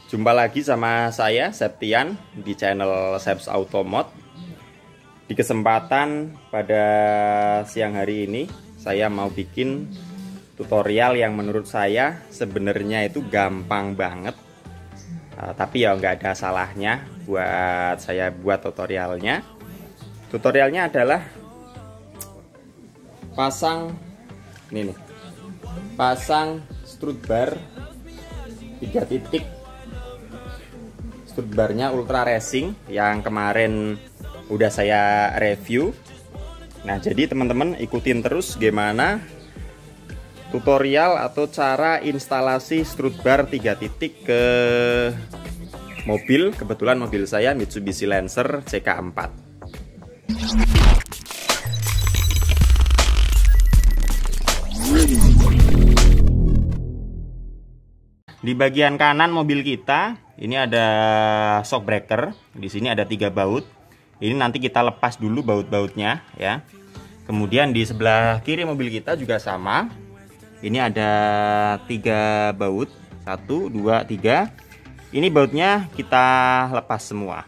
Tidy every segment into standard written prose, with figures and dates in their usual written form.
Jumpa lagi sama saya Septian di channel Seps Automod. Di kesempatan pada siang hari ini saya mau bikin tutorial yang menurut saya sebenarnya itu gampang banget, tapi ya nggak ada salahnya buat saya buat tutorialnya. Tutorialnya adalah pasang ini nih, pasang strut bar 3 titik. Strut barnya Ultra Racing yang kemarin udah saya review. Nah, jadi teman-teman ikutin terus gimana tutorial atau cara instalasi strut bar 3 titik ke mobil. Kebetulan mobil saya Mitsubishi Lancer CK4. Di bagian kanan mobil kita ini ada shock breaker. Di sini ada 3 baut. Ini nanti kita lepas dulu baut-bautnya ya. Kemudian di sebelah kiri mobil kita juga sama. Ini ada 3 baut. 1, 2, 3. Ini bautnya kita lepas semua.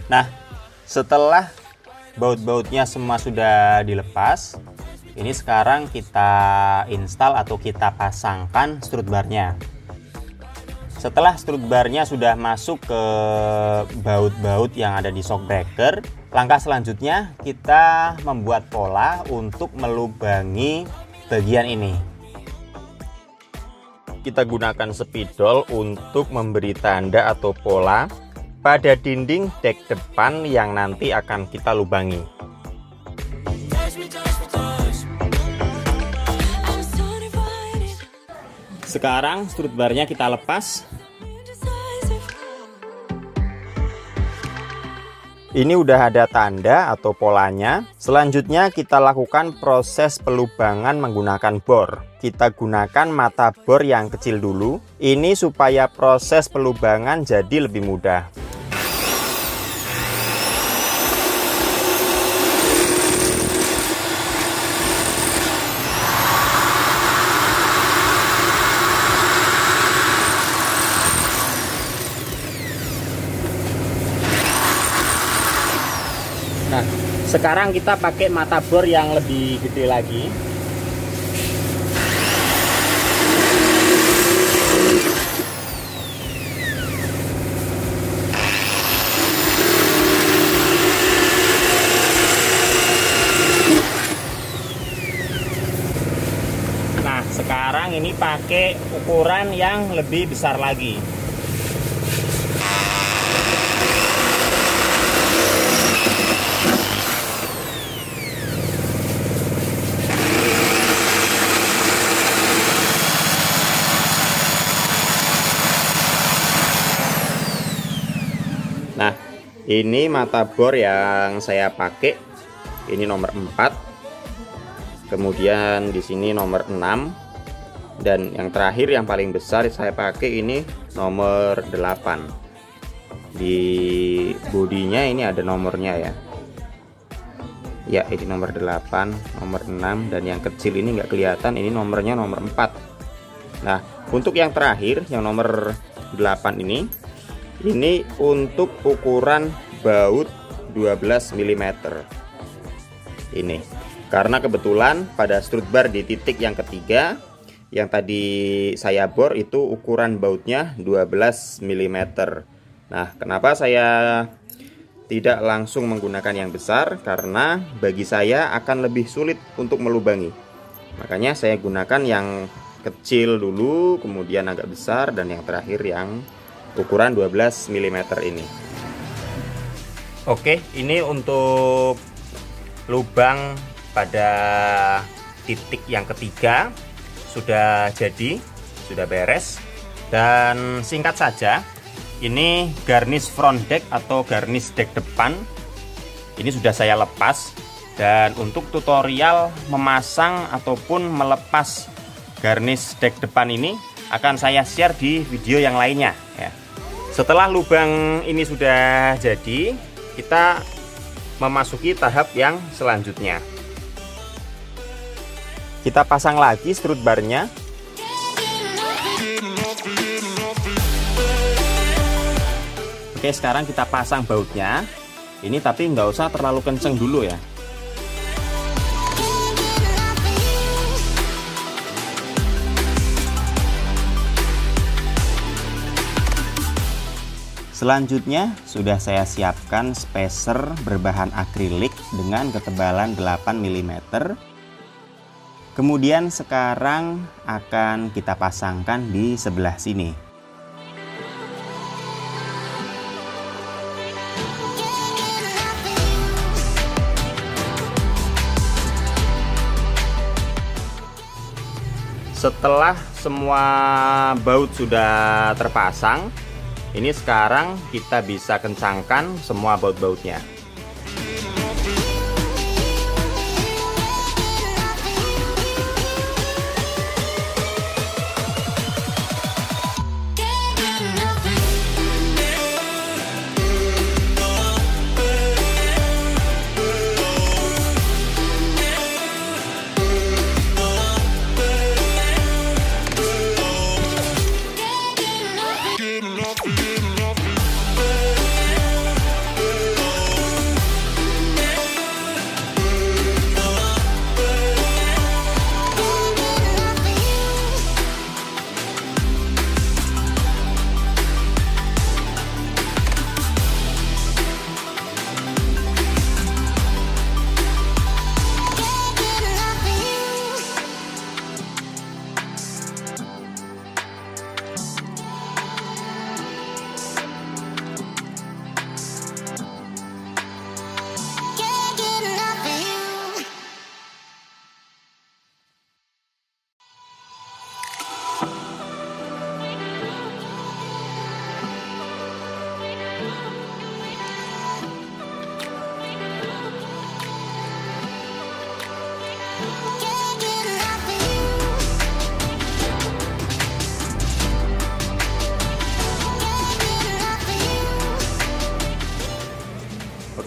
Nah, setelah baut-bautnya semua sudah dilepas, ini sekarang kita install atau kita pasangkan strut barnya. Setelah strut barnya sudah masuk ke baut-baut yang ada di shock breaker, langkah selanjutnya kita membuat pola untuk melubangi bagian ini. Kita gunakan spidol untuk memberi tanda atau pola pada dinding dek depan yang nanti akan kita lubangi. Sekarang strut barnya kita lepas. Ini udah ada tanda atau polanya. Selanjutnya kita lakukan proses pelubangan menggunakan bor. Kita gunakan mata bor yang kecil dulu. Ini supaya proses pelubangan jadi lebih mudah. Nah, sekarang kita pakai mata bor yang lebih gede lagi. Nah, sekarang ini pakai ukuran yang lebih besar lagi. Nah, ini mata bor yang saya pakai. Ini nomor 4. Kemudian di sini nomor 6. Dan yang terakhir yang paling besar saya pakai ini nomor 8. Di bodinya ini ada nomornya ya. Ya, ini nomor 8, nomor 6, dan yang kecil ini nggak kelihatan, ini nomornya nomor 4. Nah, untuk yang terakhir yang nomor 8 ini untuk ukuran baut 12 mm. Ini karena kebetulan pada strut bar di titik yang ketiga yang tadi saya bor itu ukuran bautnya 12 mm. Nah, kenapa saya tidak langsung menggunakan yang besar? Karena bagi saya akan lebih sulit untuk melubangi. Makanya saya gunakan yang kecil dulu, kemudian agak besar, dan yang terakhir yang ukuran 12 mm ini. Oke, ini untuk lubang pada titik yang ketiga sudah jadi, sudah beres. Dan singkat saja, ini garnish front deck atau garnish dek depan ini sudah saya lepas. Dan untuk tutorial memasang ataupun melepas garnish dek depan ini akan saya share di video yang lainnya ya. Setelah lubang ini sudah jadi, kita memasuki tahap yang selanjutnya. Kita pasang lagi strut barnya. Oke, sekarang kita pasang bautnya. Ini tapi nggak usah terlalu kenceng dulu ya. Selanjutnya sudah saya siapkan spacer berbahan akrilik dengan ketebalan 8 mm. Kemudian sekarang akan kita pasangkan di sebelah sini. Setelah semua baut sudah terpasang, ini sekarang kita bisa kencangkan semua baut-bautnya.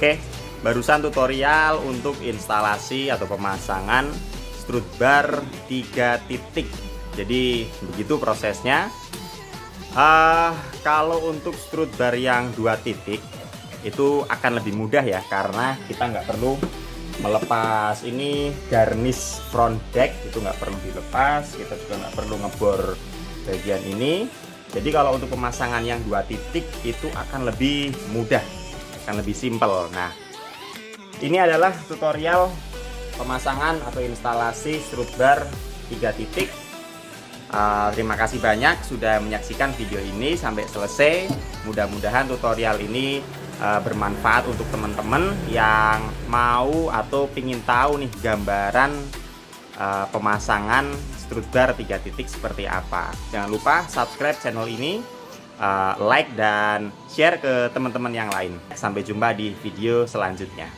Oke, barusan tutorial untuk instalasi atau pemasangan strut bar 3 titik. Jadi begitu prosesnya. Kalau untuk strut bar yang 2 titik itu akan lebih mudah ya, karena kita nggak perlu melepas ini garnish front deck, itu nggak perlu dilepas. Kita juga nggak perlu ngebor bagian ini. Jadi kalau untuk pemasangan yang 2 titik itu akan lebih mudah, akan lebih simpel. Nah, ini adalah tutorial pemasangan atau instalasi strut bar 3 titik. Terima kasih banyak sudah menyaksikan video ini sampai selesai. Mudah-mudahan tutorial ini bermanfaat untuk teman-teman yang mau atau ingin tahu nih gambaran pemasangan strut bar 3 titik seperti apa. Jangan lupa subscribe channel ini, like dan share ke teman-teman yang lain. Sampai jumpa di video selanjutnya.